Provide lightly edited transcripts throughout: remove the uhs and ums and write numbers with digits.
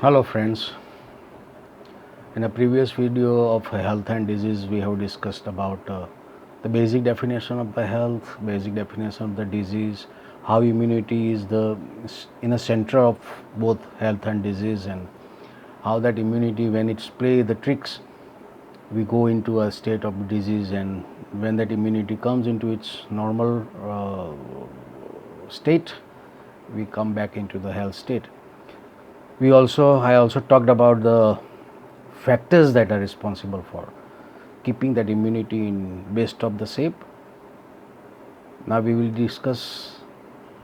Hello friends. In a previous video of health and disease we have discussed about the basic definition of the health, basic definition of the disease, how immunity is the in the center of both health and disease, and how that immunity, when it's play the tricks, we go into a state of disease, and when that immunity comes into its normal state, we come back into the health state. I also talked about the factors that are responsible for keeping that immunity in best of the shape. Now we will discuss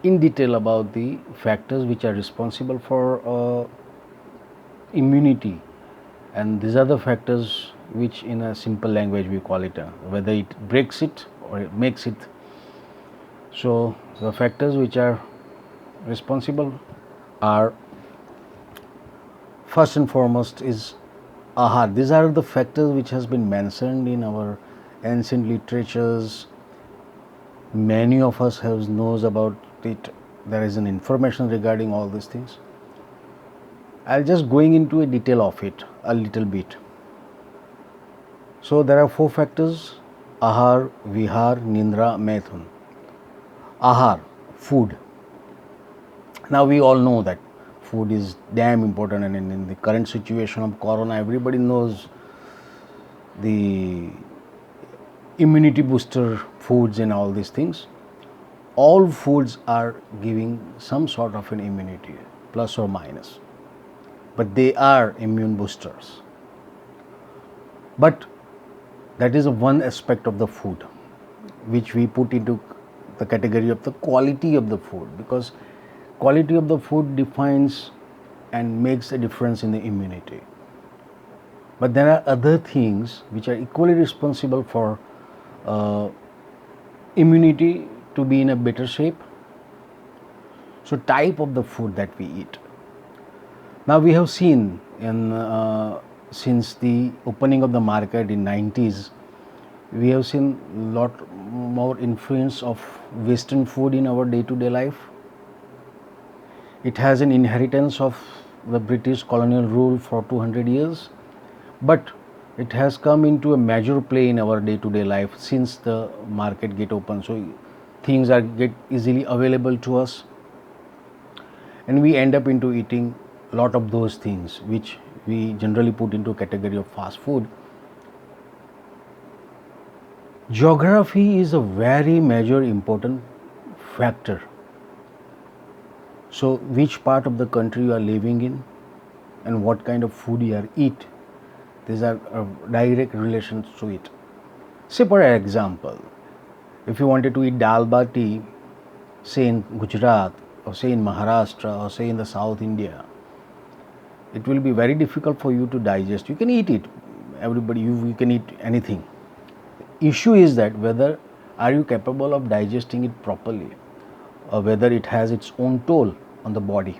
in detail about the factors which are responsible for immunity, and these are the factors which in a simple language we call it whether it breaks it or it makes it. So the factors which are responsible are, first and foremost, is ahar. These are the factors which has been mentioned in our ancient literatures. Many of us have knows about it. There is an information regarding all these things. I'll just going into a detail of it a little bit. So there are four factors: ahar, vihar, nindra, maithun. Ahar, food. Now we all know that food is damn important, and in the current situation of corona, everybody knows the immunity booster foods and all these things. All foods are giving some sort of an immunity, plus or minus, but they are immune boosters. But that is one aspect of the food which we put into the category of the quality of the food, because quality of the food defines and makes a difference in the immunity. But there are other things which are equally responsible for immunity to be in a better shape. So type of the food that we eat. Now we have seen since the opening of the market in 90s, we have seen lot more influence of Western food in our day-to-day life. It has an inheritance of the British colonial rule for 200 years, but it has come into a major play in our day-to-day life since the market get open. So things are get easily available to us, and we end up into eating a lot of those things which we generally put into a category of fast food. Geography is a very major important factor. So which part of the country you are living in and what kind of food you are eat, these are direct relations to it. Say for example, if you wanted to eat dal bati, say in Gujarat or say in Maharashtra or say in the South India, it will be very difficult for you to digest. You can eat it, everybody, you can eat anything. Issue is that whether are you capable of digesting it properly, or whether it has its own toll on the body.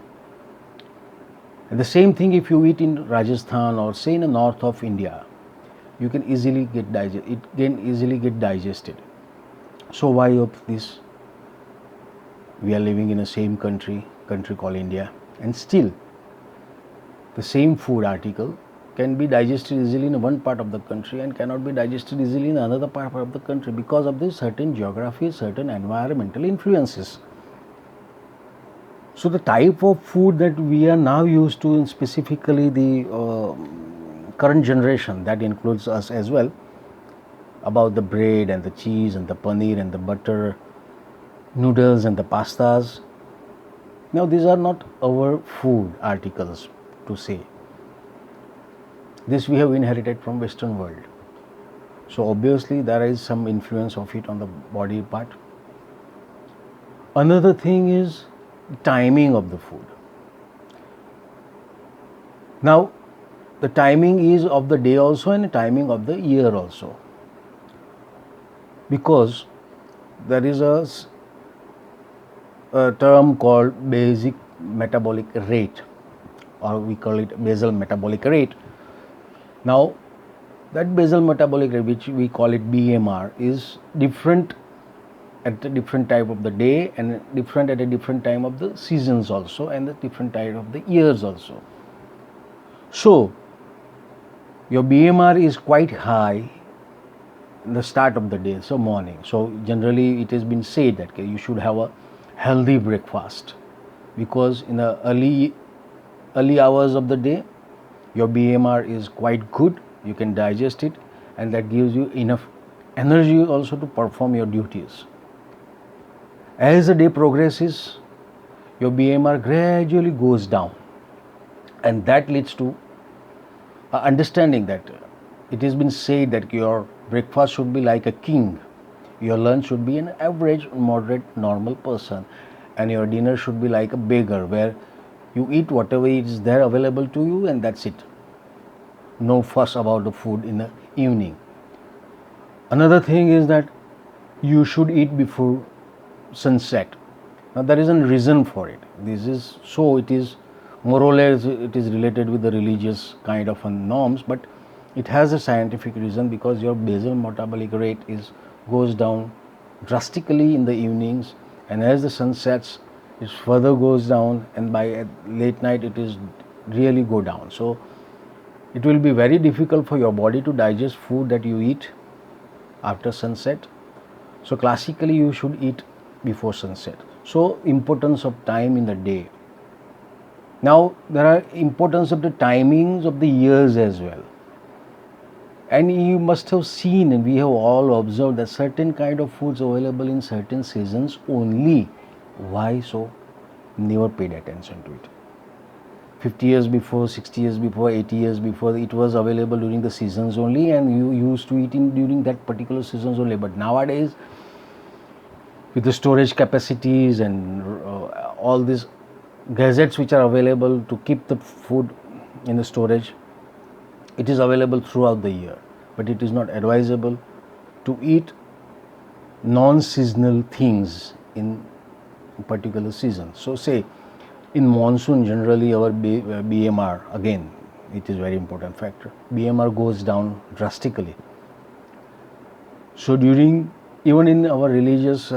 And the same thing if you eat in Rajasthan or say in the north of India, you can easily get it can easily get digested. So why of this? We are living in the same country called India, and still the same food article can be digested easily in one part of the country and cannot be digested easily in another part of the country because of this certain geography, certain environmental influences. So the type of food that we are now used to, and specifically the current generation, that includes us as well, about the bread and the cheese and the paneer and the butter, noodles and the pastas. Now these are not our food articles to say. This we have inherited from Western world. So obviously there is some influence of it on the body part. Another thing is timing of the food. Now the timing is of the day also and the timing of the year also, because there is a term called basic metabolic rate, or we call it basal metabolic rate. Now that basal metabolic rate, which we call it BMR, is different at a different time of the day and different at a different time of the seasons also, and the different time of the years also. So your BMR is quite high in the start of the day, so morning. So generally it has been said that you should have a healthy breakfast, because in the early hours of the day your BMR is quite good, you can digest it, and that gives you enough energy also to perform your duties. As the day progresses, your BMR gradually goes down, and that leads to understanding that it has been said that your breakfast should be like a king, your lunch should be an average, moderate, normal person, and your dinner should be like a beggar, where you eat whatever is there available to you and that's it. No fuss about the food in the evening. Another thing is that you should eat before sunset. Now there is a reason for it. This is so it is more or less it is related with the religious kind of norms, but it has a scientific reason, because your basal metabolic rate goes down drastically in the evenings, and as the sun sets it further goes down, and by late night it is really go down. So it will be very difficult for your body to digest food that you eat after sunset. So classically you should eat before sunset. So importance of time in the day. Now there are importance of the timings of the years as well. And you must have seen, and we have all observed, that certain kind of foods available in certain seasons only. Why so? Never paid attention to it. 50 years before, 60 years before, 80 years before, it was available during the seasons only, and you used to eat during that particular seasons only. But nowadays, with the storage capacities and all these gadgets which are available to keep the food in the storage, it is available throughout the year, but it is not advisable to eat non-seasonal things in particular season. So say in monsoon, generally our BMR, again it is very important factor, BMR goes down drastically. So during, even in our religious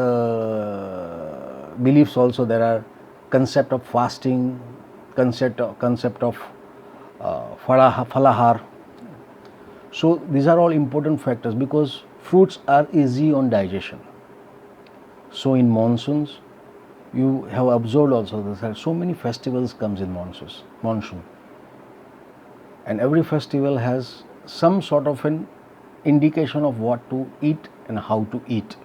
beliefs also, there are concept of fasting, concept of falahar. So these are all important factors, because fruits are easy on digestion. So in monsoons, you have observed also that so many festivals comes in monsoon, and every festival has some sort of an indication of what to eat and how to eat,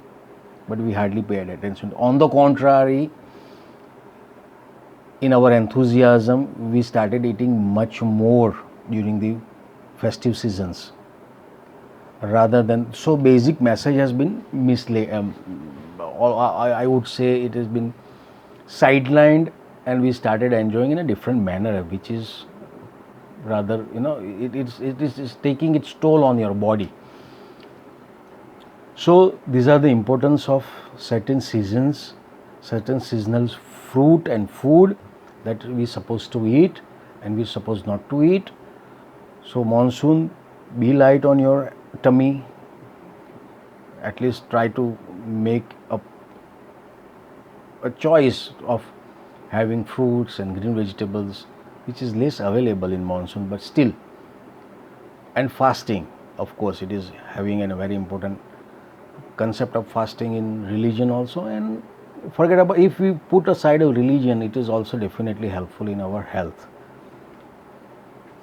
but we hardly pay attention. On the contrary, in our enthusiasm, we started eating much more during the festive seasons, rather than, so basic message has been mislaid. I would say it has been sidelined, and we started enjoying in a different manner, which is rather, it is taking its toll on your body. So these are the importance of certain seasons, certain seasonal fruit and food that we supposed to eat and we supposed not to eat. So monsoon, be light on your tummy, at least try to make a choice of having fruits and green vegetables, which is less available in monsoon, but still. And fasting, of course, it is having a very important concept of fasting in religion also. And forget about, if we put aside of religion, it is also definitely helpful in our health.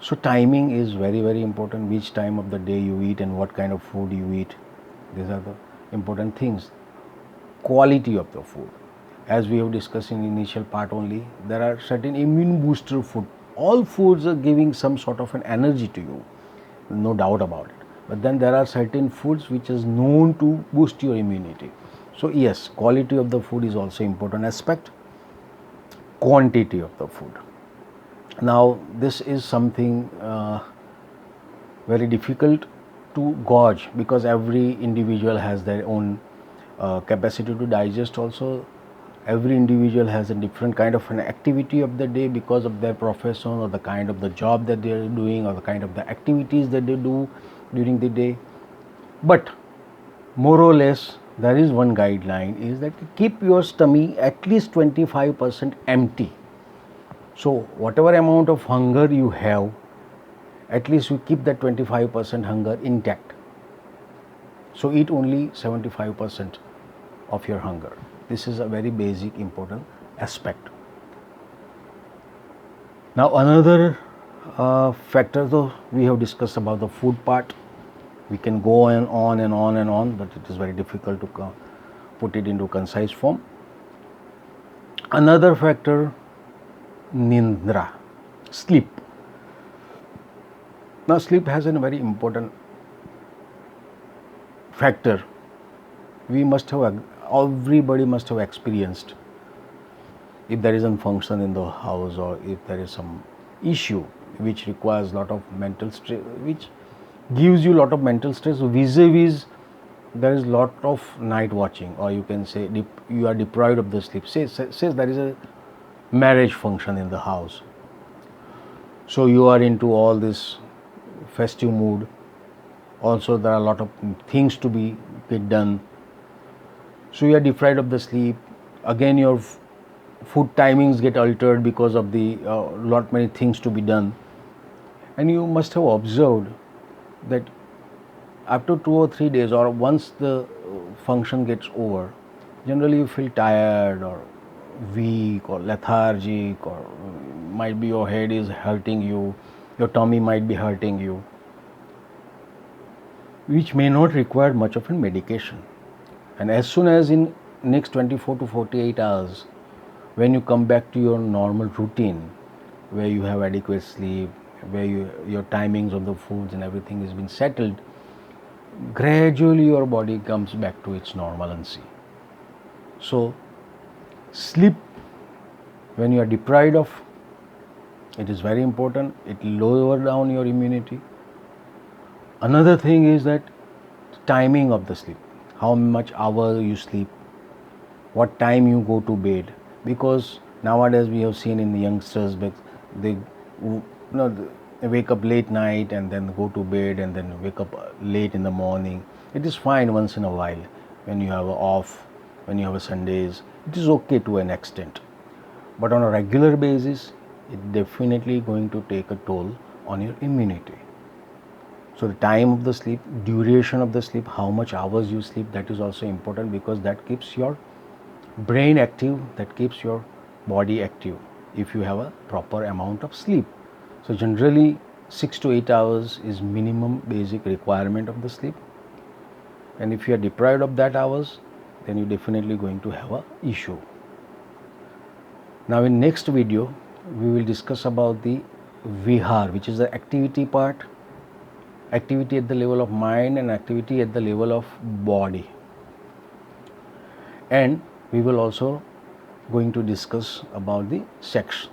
So timing is very, very important, which time of the day you eat and what kind of food you eat. These are the important things. Quality of the food, as we have discussed in initial part only, there are certain immune booster food. All foods are giving some sort of an energy to you, no doubt about it. But then there are certain foods which is known to boost your immunity. So yes, quality of the food is also important aspect. Quantity of the food. Now this is something very difficult to gauge, because every individual has their own capacity to digest also. Every individual has a different kind of an activity of the day, because of their profession or the kind of the job that they are doing or the kind of the activities that they do during the day. But more or less, there is one guideline, is that keep your stomach at least 25% empty. So whatever amount of hunger you have, at least you keep that 25% hunger intact. So eat only 75% of your hunger. This is a very basic important aspect. Now another factor, though we have discussed about the food part, we can go on and on and on, but it is very difficult to put it into concise form. Another factor, nindra, sleep. Now sleep has a very important factor. Everybody must have experienced, if there is a function in the house or if there is some issue which requires a lot of mental stress, which gives you a lot of mental stress, vis-a-vis there is lot of night watching, or you can say you are deprived of the sleep. Says there is a marriage function in the house, so you are into all this festive mood. Also there are a lot of things to be get done, so you are deprived of the sleep. Again your food timings get altered because of the lot many things to be done. And you must have observed that after 2 or 3 days, or once the function gets over, generally you feel tired or weak or lethargic, or might be your head is hurting you, your tummy might be hurting you, which may not require much of a medication. And as soon as in next 24 to 48 hours, when you come back to your normal routine, where you have adequate sleep, where your timings of the foods and everything has been settled, gradually your body comes back to its normalcy. So sleep, when you are deprived of, it is very important. It lower down your immunity. Another thing is that timing of the sleep, how much hour you sleep, what time you go to bed, because nowadays we have seen in the youngsters, they wake up late night and then go to bed and then wake up late in the morning. It is fine once in a while, when you have off, when you have Sundays, it is okay to an extent, but on a regular basis it definitely going to take a toll on your immunity. So the time of the sleep, duration of the sleep, how much hours you sleep, that is also important, because that keeps your brain active, that keeps your body active if you have a proper amount of sleep. So generally 6 to 8 hours is minimum basic requirement of the sleep, and if you are deprived of that hours, then you definitely going to have a issue. Now in next video we will discuss about the vihar, which is the activity part, activity at the level of mind and activity at the level of body. And we will also going to discuss about the sex,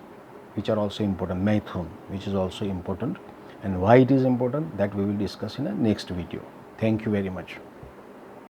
which are also important, Maithun, which is also important, and why it is important, that we will discuss in the next video. Thank you very much.